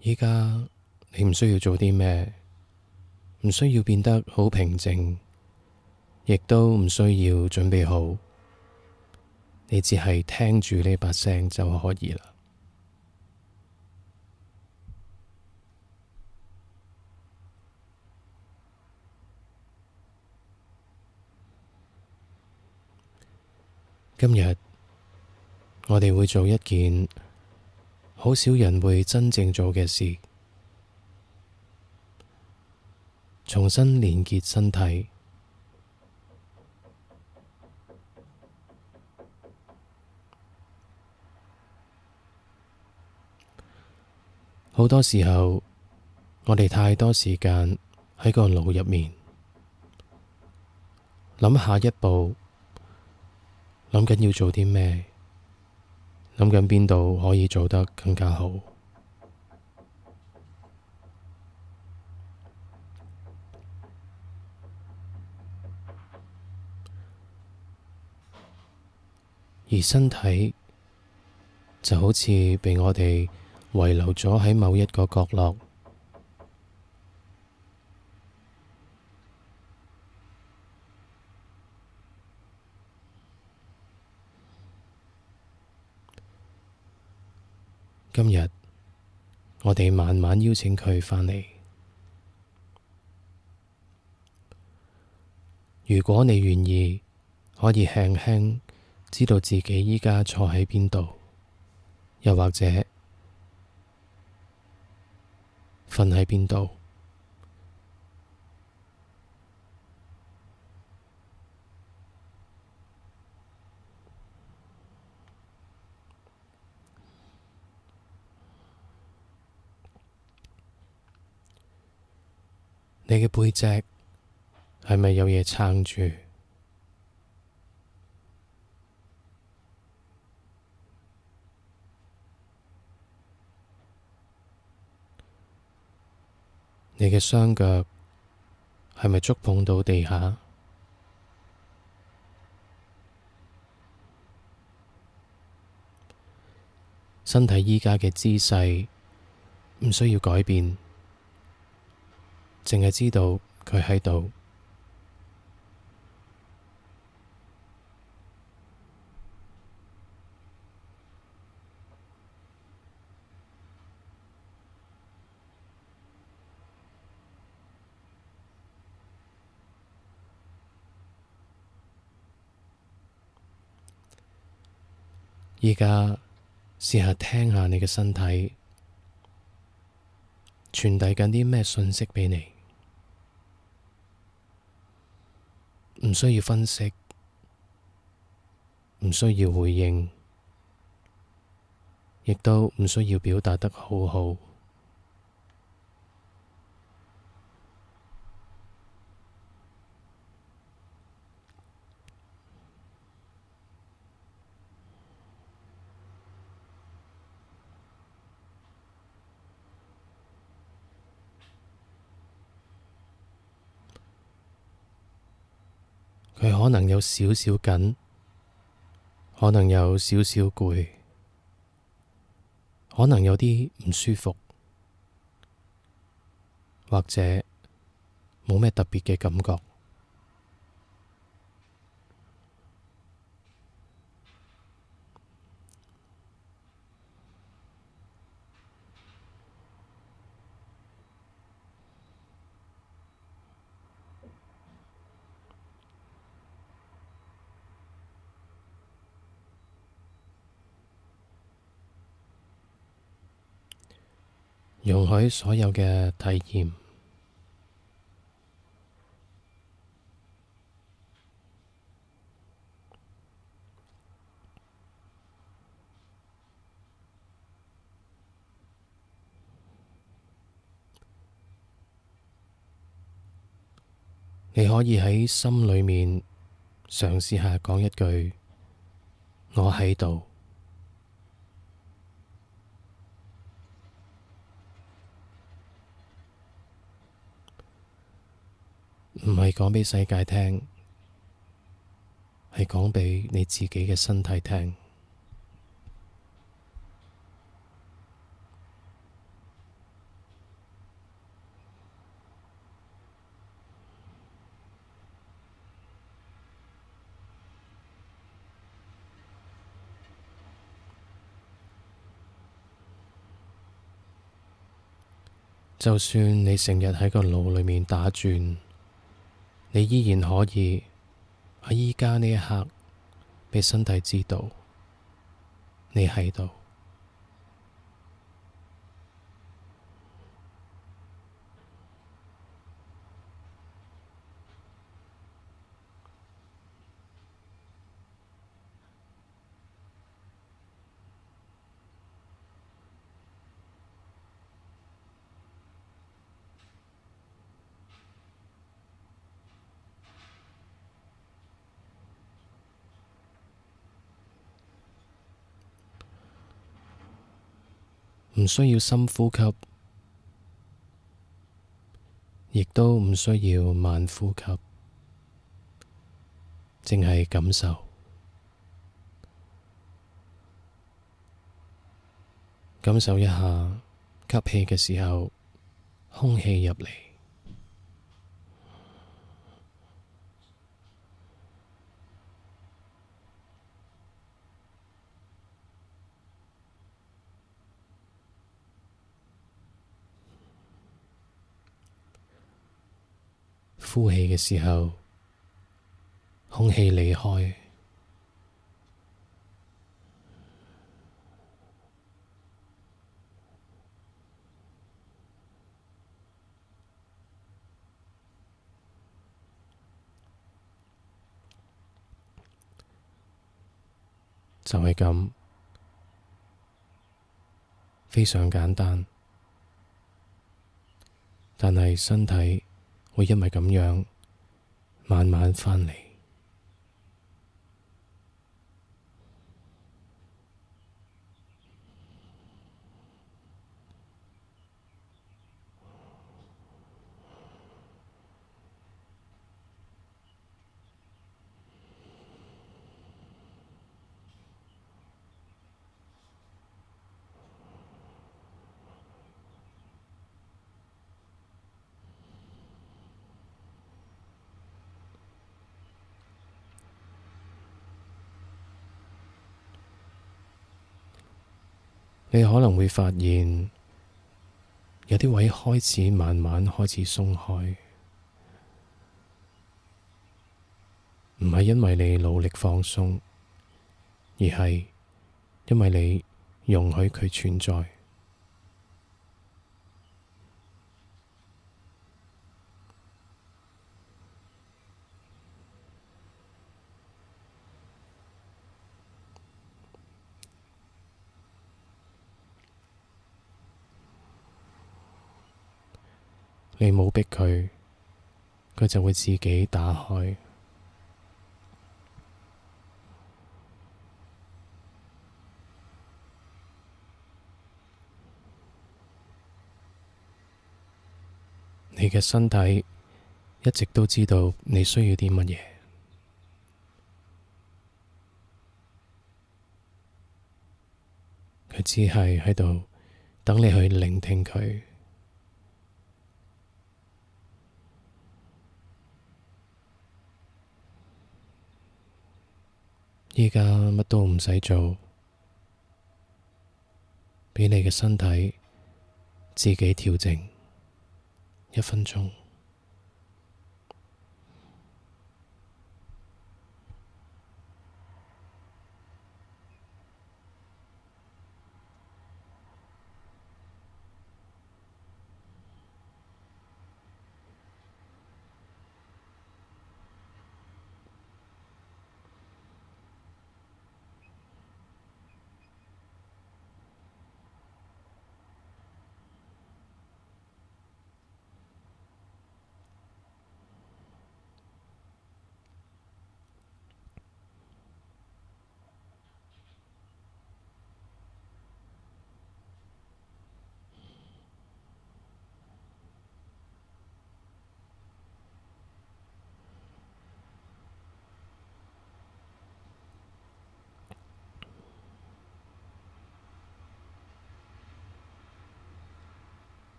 依家你唔需要做啲咩，唔需要變得好平靜，亦都唔需要準備好，你只係聽住呢把聲就可以啦。今日我哋會做一件好少人會真正做嘅事，重新連結身體。好多時候，我哋太多時間喺個腦入面諗下一步，諗緊要做啲咩，諗緊邊度可以做得更加好。而身體就好似被我哋遺留咗喺某一個角落。今日我哋慢慢邀請佢返嚟。如果你願意，可以輕輕知道自己依家坐喺邊度，又或者瞓喺邊度。你嘅背脊係咪有嘢撐住？你嘅雙腳係咪觸碰到地下？身體依家嘅姿勢唔需要改變，淨係知道佢喺度。依家試下聽下你嘅身體傳遞緊啲咩訊息畀你，唔需要分析，唔需要回應，亦都唔需要表達得好好。佢可能有少少緊，可能有少少攰，可能有啲唔舒服，或者冇咩特別嘅感覺。容許所有嘅體驗。你可以喺心裏面嘗試下講一句：我喺度。唔係講畀世界聽，係講畀你自己嘅身體聽。就算你成日喺個腦裏面打轉，你依然可以喺依家呢一刻俾身體知道你喺度。唔需要深呼吸，亦都唔需要慢呼吸，淨係感受，感受一下吸氣嘅時候，空氣入嚟，呼氣嘅時候，空氣離開，就係咁，非常簡單，但係身體會因為咁樣慢慢返嚟。你可能會發現有啲位開始慢慢開始鬆開，唔係因為你努力放鬆，而係因為你容許佢存在。你冇逼佢，佢就會自己打開。你嘅身體一直都知道你需要啲乜嘢，佢只係喺度等你去聆聽佢。而家乜都唔使做，畀你嘅身體自己調整1分鐘。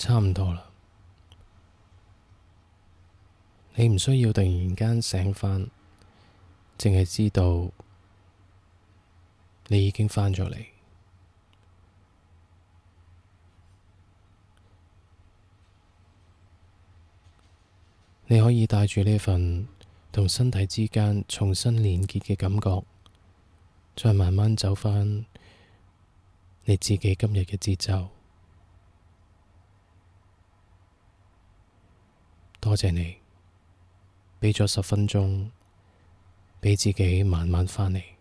差唔多啦，你唔需要突然間醒返，淨係知道你已經返咗嚟。你可以帶住呢份同身體之間重新連結嘅感覺，再慢慢走返你自己今日嘅節奏。多謝你畀咗10分鐘，畀自己慢慢返嚟。